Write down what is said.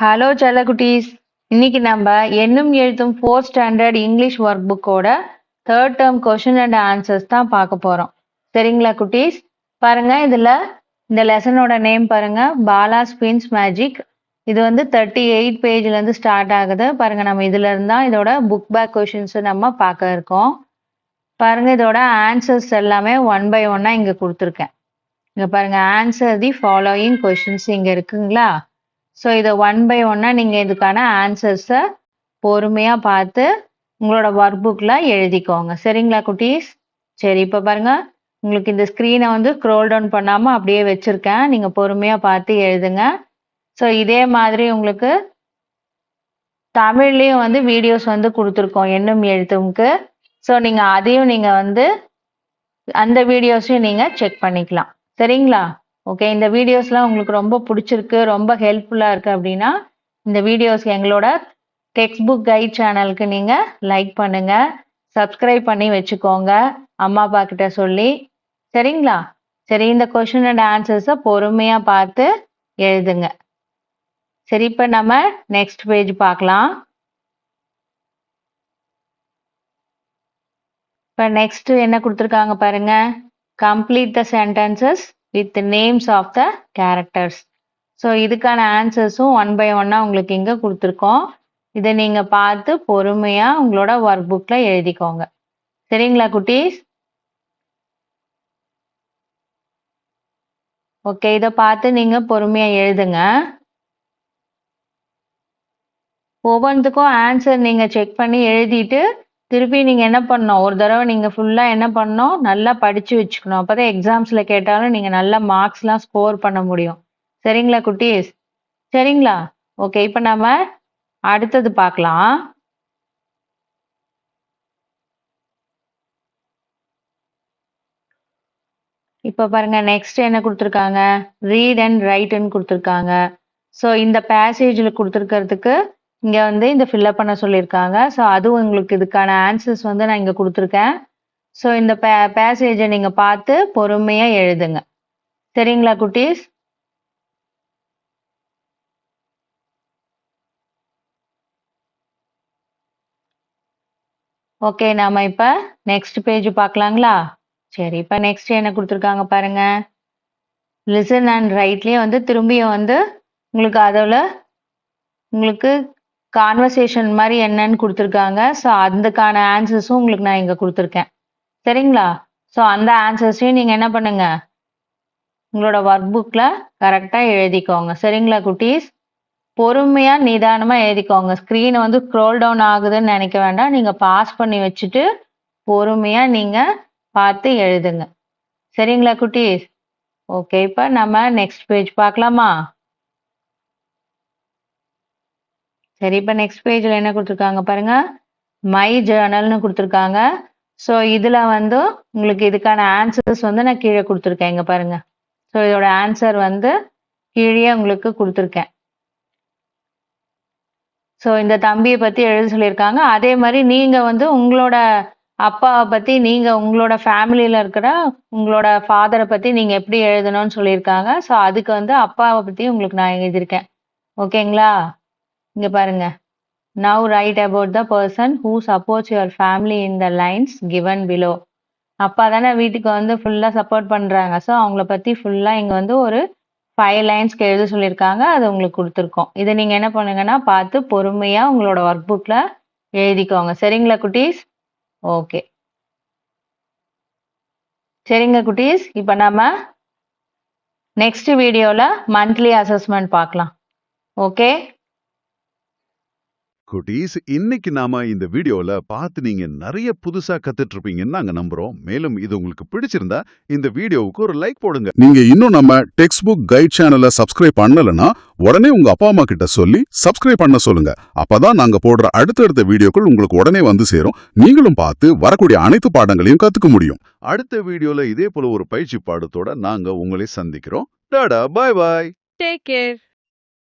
Hello செல்லக்குட்டீஸ். இன்னைக்கு நம்ம எண்ணும் எழுத்தும் 4th ஸ்டாண்டர்ட் இங்கிலீஷ் ஒர்க் புக்கோட 3rd term question and answers தான் பார்க்க போறோம். சரிங்களா குட்டீஸ்? பாருங்க, இதுல இந்த லெசனோட நேம் பாருங்க, பாலா ஸ்பின்ஸ் மேஜிக். இது வந்து 38 பேஜ்ல இருந்து ஸ்டார்ட் ஆகுது. பாருங்க, நம்ம இதுல இருந்தா இதோட புக் பேக் கொஷின்ஸ் நம்ம பார்க்க இருக்கோம். பாருங்க, இதோட ஆன்சர்ஸ் எல்லாமே ஒன் பை ஒன்னா இங்க கொடுத்துருக்கேன். இங்க பாருங்க, ஆன்சர் தி ஃபாலோயிங் கொஷின்ஸ் இங்க இருக்குங்களா? ஸோ இதை ஒன் பை ஒன்னா நீங்கள் இதுக்கான ஆன்சர்ஸை பொறுமையாக பார்த்து உங்களோட ஒர்க் புக்கில் எழுதிக்கோங்க. சரிங்களா குட்டீஸ்? சரி, இப்போ பாருங்க, உங்களுக்கு இந்த ஸ்க்ரீனை வந்து ஸ்க்ரோல் டவுன் பண்ணாமல் அப்படியே வச்சுருக்கேன். நீங்கள் பொறுமையாக பார்த்து எழுதுங்க. ஸோ இதே மாதிரி உங்களுக்கு தமிழ்லேயும் வந்து வீடியோஸ் வந்து கொடுத்துருக்கோம் எண்ணும் எழுத்தும்க்கு. ஸோ நீங்கள் அதையும் நீங்கள் வந்து அந்த வீடியோஸையும் நீங்கள் செக் பண்ணிக்கலாம். சரிங்களா? ஓகே, இந்த வீடியோஸ்லாம் உங்களுக்கு ரொம்ப பிடிச்சிருக்கு, ரொம்ப ஹெல்ப்ஃபுல்லாக இருக்குது அப்படின்னா இந்த வீடியோஸ்க்கு எங்களோட டெக்ஸ்ட் புக் கைட் சேனலுக்கு நீங்கள் லைக் பண்ணுங்கள், சப்ஸ்கிரைப் பண்ணி வச்சுக்கோங்க அம்மா அப்பா கிட்ட சொல்லி. சரிங்களா? சரி, இந்த கொஷின் அண்ட் ஆன்சர்ஸை பொறுமையாக பார்த்து எழுதுங்க. சரி, இப்போ நம்ம நெக்ஸ்ட் பேஜ் பார்க்கலாம். இப்போ நெக்ஸ்ட் என்ன கொடுத்துருக்காங்க பாருங்க, complete the sentences with names of the characters. So இதுக்கான ஆன்சர்ஸும் ஒன் பை ஒன்னா உங்களுக்கு இங்கே கொடுத்துருக்கோம். இதை நீங்கள் பார்த்து பொறுமையாக உங்களோட ஒர்க் புக்கில் எழுதிக்கோங்க. சரிங்களா குட்டீஸ்? ஓகே, இதை பார்த்து நீங்கள் பொறுமையாக எழுதுங்க. ஒவ்வொன்றுத்துக்கும் ஆன்சர் நீங்கள் செக் பண்ணி எழுதிட்டு திருப்பி நீங்கள் என்ன பண்ணணும், ஒரு தடவை நீங்கள் ஃபுல்லாக என்ன பண்ணணும், நல்லா படித்து வச்சுக்கணும். அப்போ தான் எக்ஸாம்ஸில் கேட்டாலும் நீங்கள் நல்ல மார்க்ஸ்லாம் ஸ்கோர் பண்ண முடியும். சரிங்களா குட்டீஸ்? சரிங்களா? ஓகே, இப்போ நம்ம அடுத்தது பார்க்கலாம். இப்போ பாருங்க, நெக்ஸ்ட் என்ன கொடுத்துருக்காங்க, ரீட் அண்ட் ரைட்னு கொடுத்துருக்காங்க. ஸோ இந்த பேசேஜில் கொடுத்துருக்கிறதுக்கு இங்கே வந்து இந்த ஃபில்அப் பண்ண சொல்லியிருக்காங்க. ஸோ அதுவும் உங்களுக்கு இதுக்கான ஆன்சர்ஸ் வந்து நான் இங்கே கொடுத்துருக்கேன். ஸோ இந்த பேசேஜை நீங்கள் பார்த்து பொறுமையாக எழுதுங்க. சரிங்களா குட்டீஸ்? ஓகே, நாம இப்போ நெக்ஸ்ட் பேஜ் பார்க்கலாங்களா? சரி, இப்போ நெக்ஸ்ட் என்ன கொடுத்துருக்காங்க பாருங்க, லிசன் அண்ட் ரைட்லேயே வந்து திரும்பியும் வந்து உங்களுக்கு அதில் உங்களுக்கு கான்வர்சேஷன் மாதிரி என்னன்னு கொடுத்துருக்காங்க. ஸோ அதுக்கான ஆன்சர்ஸும் உங்களுக்கு நான் இங்கே கொடுத்துருக்கேன். சரிங்களா? ஸோ அந்த ஆன்சர்ஸையும் நீங்கள் என்ன பண்ணுங்க, உங்களோட ஒர்க் புக்கில் கரெக்டாக எழுதிக்கோங்க. சரிங்களா குட்டீஸ்? பொறுமையாக நிதானமாக எழுதிக்கோங்க. ஸ்க்ரீனை வந்து ஸ்க்ரோல் டவுன் ஆகுதுன்னு நினைக்க வேண்டாம். நீங்கள் பாஸ் பண்ணி வச்சுட்டு பொறுமையாக நீங்கள் பார்த்து எழுதுங்க. சரிங்களா குட்டீஸ்? ஓகே, இப்போ நம்ம நெக்ஸ்ட் பேஜ் பார்க்கலாமா? சரி, இப்போ நெக்ஸ்ட் பேஜில் என்ன கொடுத்துருக்காங்க பாருங்க, மை ஜேர்னல்னு கொடுத்துருக்காங்க. ஸோ இதில் வந்து உங்களுக்கு இதுக்கான ஆன்சர்ஸ் வந்து நான் கீழே கொடுத்துருக்கேன். இங்கே பாருங்க. ஸோ இதோட ஆன்சர் வந்து கீழே உங்களுக்கு கொடுத்துருக்கேன். ஸோ இந்த தம்பியை பற்றி எழுத சொல்லியிருக்காங்க. அதே மாதிரி நீங்கள் வந்து உங்களோட அப்பாவை பற்றி, நீங்கள் உங்களோட ஃபேமிலியில் இருக்கிற உங்களோட ஃபாதரை பற்றி நீங்கள் எப்படி எழுதணும்னு சொல்லியிருக்காங்க. ஸோ அதுக்கு வந்து அப்பாவை பற்றி உங்களுக்கு நான் எழுதியிருக்கேன். ஓகேங்களா? இங்கே பாருங்க, now write about the person who supports your family in the lines given below. அப்பா தானே வீட்டுக்கு வந்து ஃபுல்லாக சப்போர்ட் பண்ணுறாங்க. ஸோ அவங்கள பற்றி ஃபுல்லாக இங்கே வந்து ஒரு 5 லைன்ஸ்க்கு எழுத சொல்லியிருக்காங்க. அது உங்களுக்கு கொடுத்துருக்கோம். இதை நீங்கள் என்ன பண்ணுங்கன்னா பார்த்து பொறுமையாக உங்களோட ஒர்க் புக்கில் எழுதிக்கோங்க. சரிங்களா குட்டீஸ்? ஓகே, சரிங்க குட்டீஸ். இப்போ நம்ம நெக்ஸ்ட் வீடியோவில் மந்த்லி அசஸ்மெண்ட் பார்க்கலாம். ஓகே குட்டீஸ், இன்னைக்கு நாம இந்த வீடியோல பார்த்து நீங்க நிறைய புதுசா கத்துட்டு இருப்பீங்கன்னு நாங்க நம்புறோம். மேலும் இது உங்களுக்கு பிடிச்சிருந்தா இந்த வீடியோவுக்கு ஒரு லைக் போடுங்க. நீங்க இன்னும் நம்ம டெக்ஸ்ட் புக் கைட் சேனலை சப்ஸ்கிரைப் பண்ணலனா உடனே உங்க அப்பா அம்மா கிட்ட சொல்லி சப்ஸ்கிரைப் பண்ண சொல்லுங்க. அப்பதான் நாங்க போடுற அடுத்தடுத்த வீடியோக்கள் உங்களுக்கு உடனே வந்து சேரும். நீங்களும் பார்த்து வரக்கூடிய அனைத்து பாடங்களையும் கத்துக்க முடியும். அடுத்த வீடியோல இதே போல ஒரு பயிற்சி பாடத்தோட நாங்க உங்களை சந்திக்கிறோம். டாடா, பாய் பாய், டேக் கேர்.